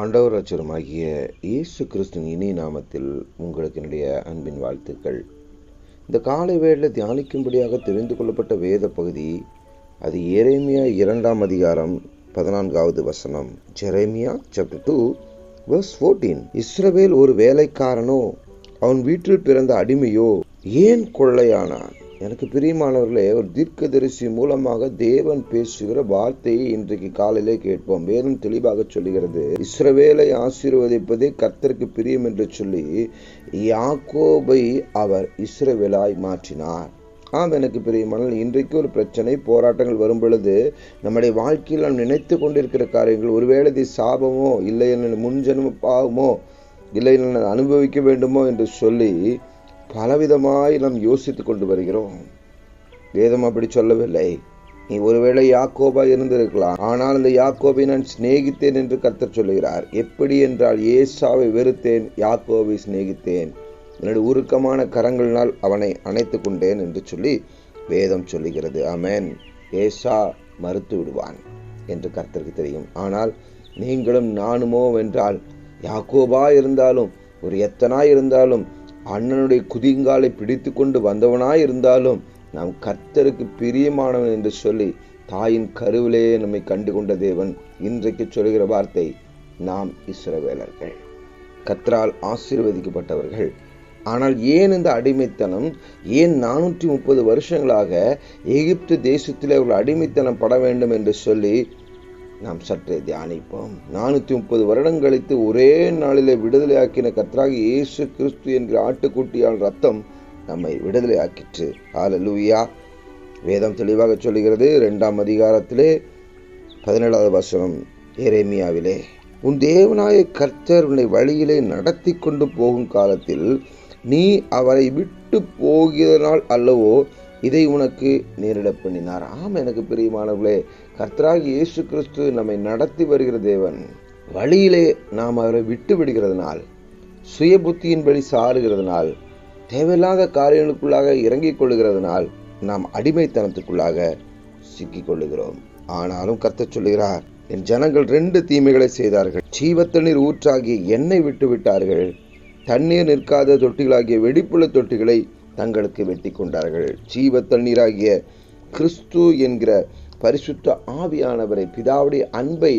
ஆண்டவர் ரட்சகருமாகிய இயேசு கிறிஸ்துவின் இனிய நாமத்தில் உங்களுக்கு என்னுடைய அன்பின் வாழ்த்துக்கள். இந்த காலை வேளையில் தியானிக்கும்படியாக தெரிந்து கொள்ளப்பட்ட வேத பகுதி அது எரேமியா 2ஆம் அதிகாரம் 14வது வசனம். Jeremiah chapter 2 verse 14. இஸ்ரவேல் ஒரு வேலைக்காரனோ, அவன் வீட்டில் பிறந்த அடிமையோ ஏன் கொள்ளையானான்? எனக்கு பிரியமானவர்களே, ஒரு தீர்க்கதரிசி மூலமாக தேவன் பேசுகிற வார்த்தையை இன்றைக்கு காலையிலே கேட்போம். வேதம் தெளிவாக சொல்லுகிறது, இஸ்ரவேலை ஆசீர்வதிப்பதே கர்த்தருக்கு பிரியம் என்று சொல்லி யாக்கோபை அவர் இஸ்ரவேலாய் மாற்றினார். எனக்கு பிரியமான, இன்றைக்கு ஒரு பிரச்சனை, போராட்டங்கள் வரும் பொழுது நம்முடைய வாழ்க்கையில் நாம் நினைத்து கொண்டிருக்கிற காரியங்கள், ஒருவேளை இது சாபமோ, இல்லை முன்ஜென்ம பாவமோ, இல்லை அனுபவிக்க வேண்டுமோ என்று சொல்லி பலவிதமாய் நாம் யோசித்துக் கொண்டு வருகிறோம். வேதம் அப்படி சொல்லவில்லை. நீ ஒருவேளை யாக்கோபா இருந்திருக்கலாம், ஆனால் அந்த யாக்கோபை நான் சிநேகித்தேன் என்று கர்த்தர் சொல்லுகிறார். எப்படி என்றால், ஏசாவை வெறுத்தேன், யாக்கோபை சிநேகித்தேன், என்னுடைய உருக்கமான கரங்களினால் அவனை அணைத்துக் கொண்டேன் என்று சொல்லி வேதம் சொல்லுகிறது. ஆமென். ஏசா மறுத்து விடுவான் என்று கர்த்தருக்கு தெரியும். ஆனால் நீங்களும் நானுமோ வென்றால், யாக்கோபா இருந்தாலும், ஒரு எத்தனாய் இருந்தாலும், அண்ணனுடைய குதிங்காலை பிடித்து கொண்டு வந்தவனாய் இருந்தாலும், நாம் கர்த்தருக்கு பிரியமானவன் என்று சொல்லி தாயின் கருவிலே நம்மை கண்டு கொண்ட தேவன் இன்றைக்கு சொல்கிற வார்த்தை, நாம் இஸ்ரவேலர்கள், கர்த்தரால் ஆசீர்வதிக்கப்பட்டவர்கள். ஆனால் ஏன் இந்த அடிமைத்தனம்? ஏன் 430 வருஷங்களாக எகிப்து தேசத்திலே அவர்கள் அடிமைத்தனம் பட வேண்டும் என்று சொல்லி நாம் சற்றே தியானிப்போம். 430 வருடம் கழித்து ஒரே நாளிலே விடுதலையாக்கின கர்த்தராகிய இயேசு கிறிஸ்து என்கிற ஆட்டுக்குட்டியால் ரத்தம் நம்மை விடுதலையாக்கிற்று. ஹல்லேலூயா. வேதம் தெளிவாக சொல்லுகிறது, 2ஆம் அதிகாரத்திலே 17வது வசனம் எரேமியாவிலே, உன் தேவனாய கர்த்தர் உன்னை வழியிலே நடத்தி கொண்டு போகும் காலத்தில் நீ அவரை விட்டு போகிறதனால் அல்லவோ இதை உனக்கு நேரிட பண்ணினார். எனக்கு பிரியமானவர்களே, கர்த்தராகிய இயேசு கிறிஸ்து நம்மை நடத்தி வருகிற தேவன். வழியிலே நாம் அவரை விட்டு விடுகிறதுனால், சுய புத்தியின்படி சாருகிறதுனால், தேவையில்லாத காரியங்களுக்குள்ளாக இறங்கிக் கொள்ளுகிறதுனால் நாம் அடிமைத்தனத்துக்குள்ளாக சிக்கிக் கொள்ளுகிறோம். ஆனாலும் கர்த்தர் சொல்லுகிறார், என் ஜனங்கள் 2 தீமைகளை செய்தார்கள். ஜீவத்தண்ணீர் ஊற்றாகிய எண்ணெய் விட்டு விட்டார்கள், தண்ணீர் நிற்காத தொட்டிகளாகிய வெடிப்புள்ள தொட்டிகளை தங்களுக்கு வெட்டி கொண்டார்கள். ஜீவ தண்ணீராகிய கிறிஸ்து என்கிற பரிசுத்த ஆவியானவரை, பிதாவுடைய அன்பை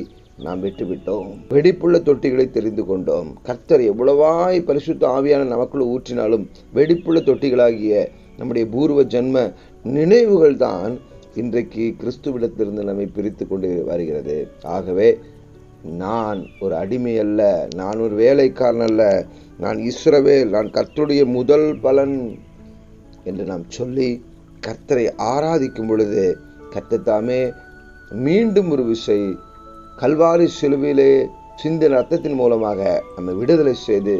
நாம் விட்டுவிட்டோம். வெடிப்புள்ள தொட்டிகளை தெரிந்து கொண்டோம். கர்த்தர் எவ்வளவாய் பரிசுத்த ஆவியான நமக்குள்ள ஊற்றினாலும் வெடிப்புள்ள தொட்டிகளாகிய நம்முடைய பூர்வ ஜென்ம நினைவுகள் தான் இன்றைக்கு கிறிஸ்துவிடத்திலிருந்து நம்மை பிரித்து கொண்டு வருகிறது. ஆகவே நான் ஒரு அடிமை அல்ல, நான் ஒரு வேலைக்காரன் அல்ல, நான் இஸ்ரவேல், நான் கர்த்தருடைய முதல் பலன் என்று நாம் சொல்லி கர்த்தரை ஆராதிக்கும் பொழுது, கர்த்தர் தாமே மீண்டும் ஒரு விசை கல்வாரி சிலுவையிலே சிந்தின ரத்தத்தின் மூலமாக நம்மை விடுதலை செய்து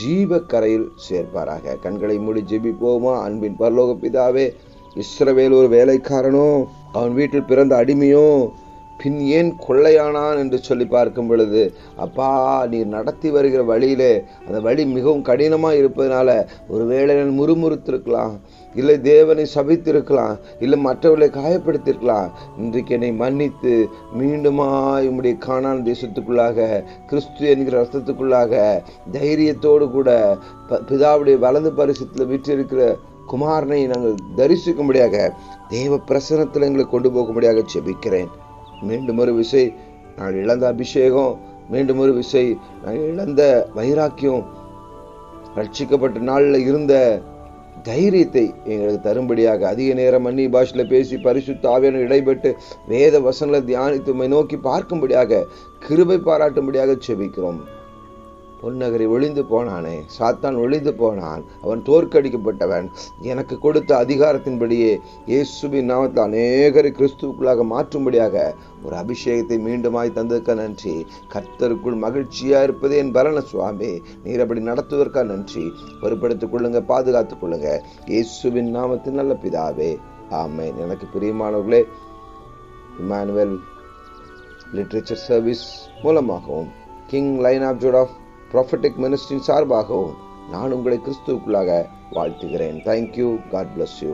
ஜீவ கரையில் சேர்ப்பாராக. கண்களை மூடி ஜெபிப்போமா? அன்பின் பரலோக பிதாவே, இஸ்ரவேல் ஒரு வேலைக்காரனோ, அவன் வீட்டில் பிறந்த அடிமையோ பின் ஏன் கொள்ளையானான் என்று சொல்லி பார்க்கும் பொழுது, அப்பா, நீர் நடத்தி வருகிற வழியிலே அந்த வழி மிகவும் கடினமாக இருப்பதனால ஒருவேளை நான் முறுமுறுத்திருக்கலாம், இல்லை தேவனை சபித்திருக்கலாம், இல்லை மற்றவர்களை காயப்படுத்திருக்கலாம். இன்றைக்கு என்னை மன்னித்து மீண்டுமாய் உம்முடைய கானான் தேசத்துக்குள்ளாக, கிறிஸ்து என்கிற ரத்தத்துக்குள்ளாக தைரியத்தோடு கூட பிதாவுடைய வலது பரிசுத்தில் விற்றிருக்கிற குமாரனை நாங்கள் தரிசிக்கும்படியாக, தேவ பிரசன்னத்தில் எங்களை கொண்டு போகும்படியாக செபிக்கிறேன். மீண்டும் ஒரு விசை நான் இழந்த அபிஷேகம், மீண்டும் ஒரு விசை நான் இழந்த வைராக்கியம், ரட்சிக்கப்பட்ட நாளில் இருந்த தைரியத்தை எங்களுக்கு தரும்படியாக, அதிக நேரம் அந்நிய பாஷையில் பேசி பரிசுத்த ஆவியானவர் இடைப்பட்டு வேத வசனங்களை தியானித்து உம்மை நோக்கி பார்க்கும்படியாக, கிருபை பாராட்டும்படியாக செபிக்கிறோம். பொன்னகரை ஒளிந்து போனானே, சாத்தான் ஒளிந்து போனான், அவன் தோற்கடிக்கப்பட்டவன். எனக்கு கொடுத்த அதிகாரத்தின்படியே இயேசுவின் நாமத்தில் அநேகரை கிறிஸ்துவுக்குள்ளாக மாற்றும்படியாக ஒரு அபிஷேகத்தை மீண்டுமாய் தந்ததுக்க நன்றி. கர்த்தருக்குள் மகிழ்ச்சியா இருப்பதே என் பலன சுவாமி. நீர் அப்படி நடத்துவதற்காக நன்றி. பொறுப்படுத்திக் கொள்ளுங்க, பாதுகாத்துக் கொள்ளுங்க, இயேசுவின் நாமத்தில் நல்ல பிதாவே, ஆமென். எனக்கு பிரியமானவர்களே, இம்மானுவேல் லிட்ரேச்சர் சர்வீஸ் மூலமாகவும் king line of Judah prophetic மினிஸ்ட்ரியின் சார்பாகவும் நான் உங்களை கிறிஸ்துவுக்குள்ளாக வாழ்த்துகிறேன். தேங்க்யூ. God bless you.